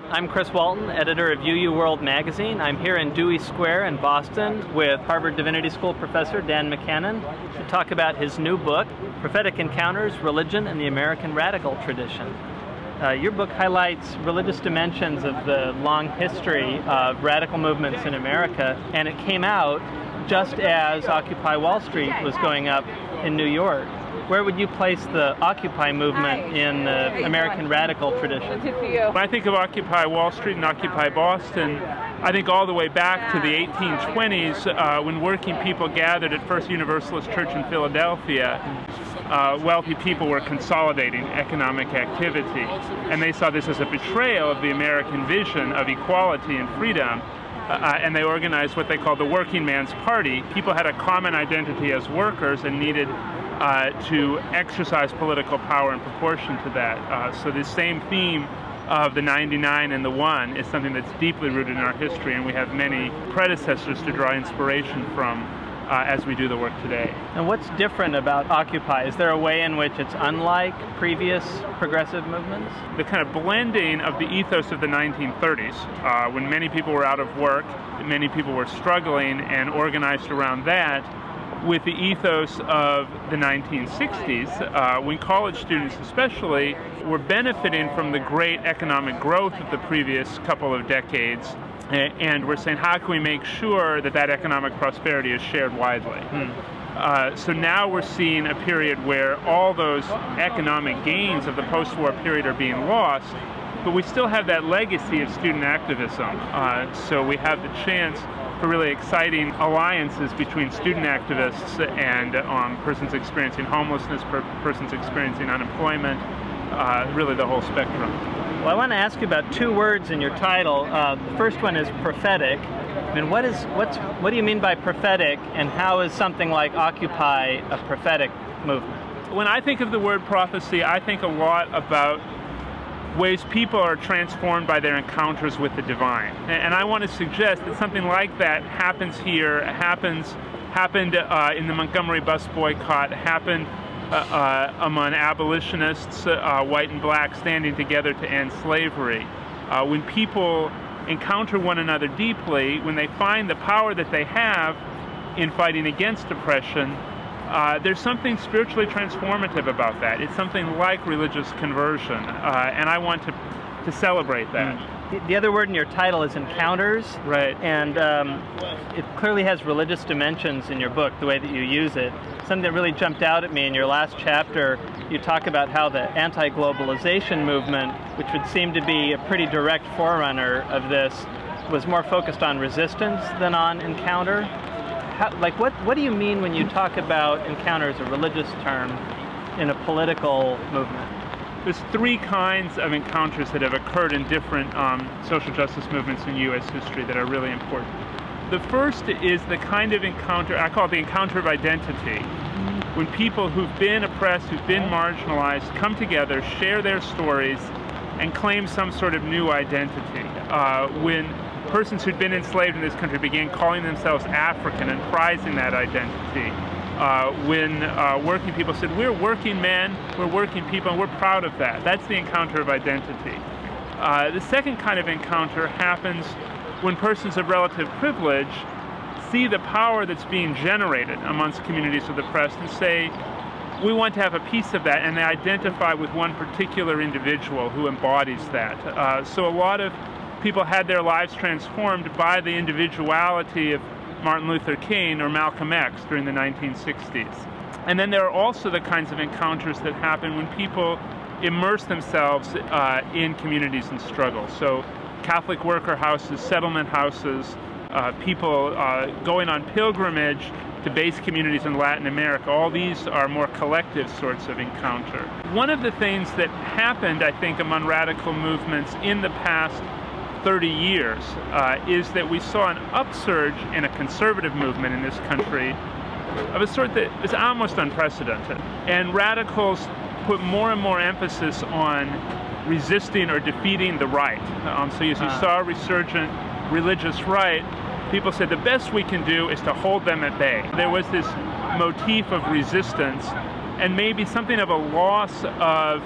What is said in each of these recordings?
I'm Chris Walton, editor of UUWorld magazine. I'm here in Dewey Square in Boston with Harvard Divinity School professor Dan McKanan to talk about his new book, Prophetic Encounters, Religion and the American Radical Tradition. Your book highlights religious dimensions of the long history of radical movements in America, and it came out just as Occupy Wall Street was going up in New York. Where would you place the Occupy movement in the American radical tradition? When I think of Occupy Wall Street and Occupy Boston, I think all the way back to the 1820s when working people gathered at First Universalist Church in Philadelphia. Wealthy people were consolidating economic activity, and they saw this as a betrayal of the American vision of equality and freedom. And they organized what they called the Working Man's Party. People had a common identity as workers and needed to exercise political power in proportion to that. So this same theme of the 99 and the 1 is something that's deeply rooted in our history, and we have many predecessors to draw inspiration from as we do the work today. And what's different about Occupy? Is there a way in which it's unlike previous progressive movements? The kind of blending of the ethos of the 1930s, when many people were out of work, many people were struggling and organized around that, with the ethos of the 1960s, when college students especially were benefiting from the great economic growth of the previous couple of decades, and we're saying, how can we make sure that that economic prosperity is shared widely? So now we're seeing a period where all those economic gains of the post-war period are being lost, but we still have that legacy of student activism. So we have the chance for really exciting alliances between student activists and persons experiencing homelessness, persons experiencing unemployment, really the whole spectrum. Well, I want to ask you about two words in your title. The first one is prophetic. I mean, what do you mean by prophetic, and how is something like Occupy a prophetic movement? When I think of the word prophecy, I think a lot about ways people are transformed by their encounters with the divine. And I want to suggest that something like that happens here, happened in the Montgomery bus boycott, happened among abolitionists, white and black, standing together to end slavery. When people encounter one another deeply, when they find the power that they have in fighting against oppression, there's something spiritually transformative about that. It's something like religious conversion, and I want to celebrate that. The other word in your title is encounters. Right. And it clearly has religious dimensions in your book, the way that you use it. Something that really jumped out at me in your last chapter, you talk about how the anti-globalization movement, which would seem to be a pretty direct forerunner of this, was more focused on resistance than on encounter. What do you mean when you talk about encounter as a religious term in a political movement? There's three kinds of encounters that have occurred in different social justice movements in U.S. history that are really important. The first is the kind of encounter, I call it the encounter of identity, when people who've been oppressed, who've been marginalized, come together, share their stories, and claim some sort of new identity. When persons who'd been enslaved in this country began calling themselves African and prizing that identity. When working people said, we're working men, we're working people, and we're proud of that. That's the encounter of identity. The second kind of encounter happens when persons of relative privilege see the power that's being generated amongst communities of the oppressed and say, we want to have a piece of that, and they identify with one particular individual who embodies that. So a lot of people had their lives transformed by the individuality of Martin Luther King or Malcolm X during the 1960s. And then there are also the kinds of encounters that happen when people immerse themselves in communities in struggle. So Catholic worker houses, settlement houses, people going on pilgrimage to base communities in Latin America. All these are more collective sorts of encounter. One of the things that happened, I think, among radical movements in the past 30 years is that we saw an upsurge in a conservative movement in this country of a sort that is almost unprecedented. And radicals put more and more emphasis on resisting or defeating the right. So as you saw a resurgent religious right, people said the best we can do is to hold them at bay. There was this motif of resistance and maybe something of a loss of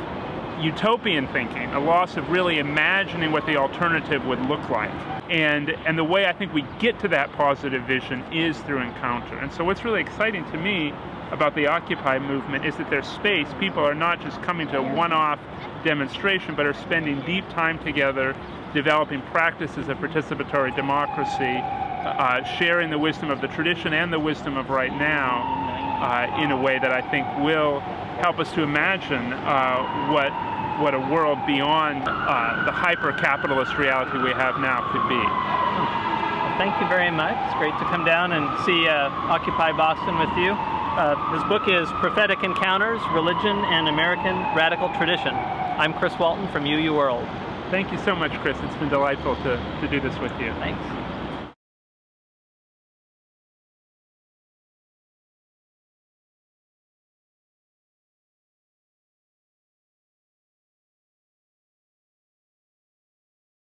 utopian thinking, a loss of really imagining what the alternative would look like. And the way I think we get to that positive vision is through encounter. And so what's really exciting to me about the Occupy movement is that there's space. People are not just coming to a one-off demonstration, but are spending deep time together, developing practices of participatory democracy, sharing the wisdom of the tradition and the wisdom of right now in a way that I think will help us to imagine what a world beyond the hyper-capitalist reality we have now could be. Well, thank you very much. It's great to come down and see Occupy Boston with you. His book is Prophetic Encounters, Religion and American Radical Tradition. I'm Chris Walton from UUWorld. Thank you so much, Chris. It's been delightful to do this with you. Thanks.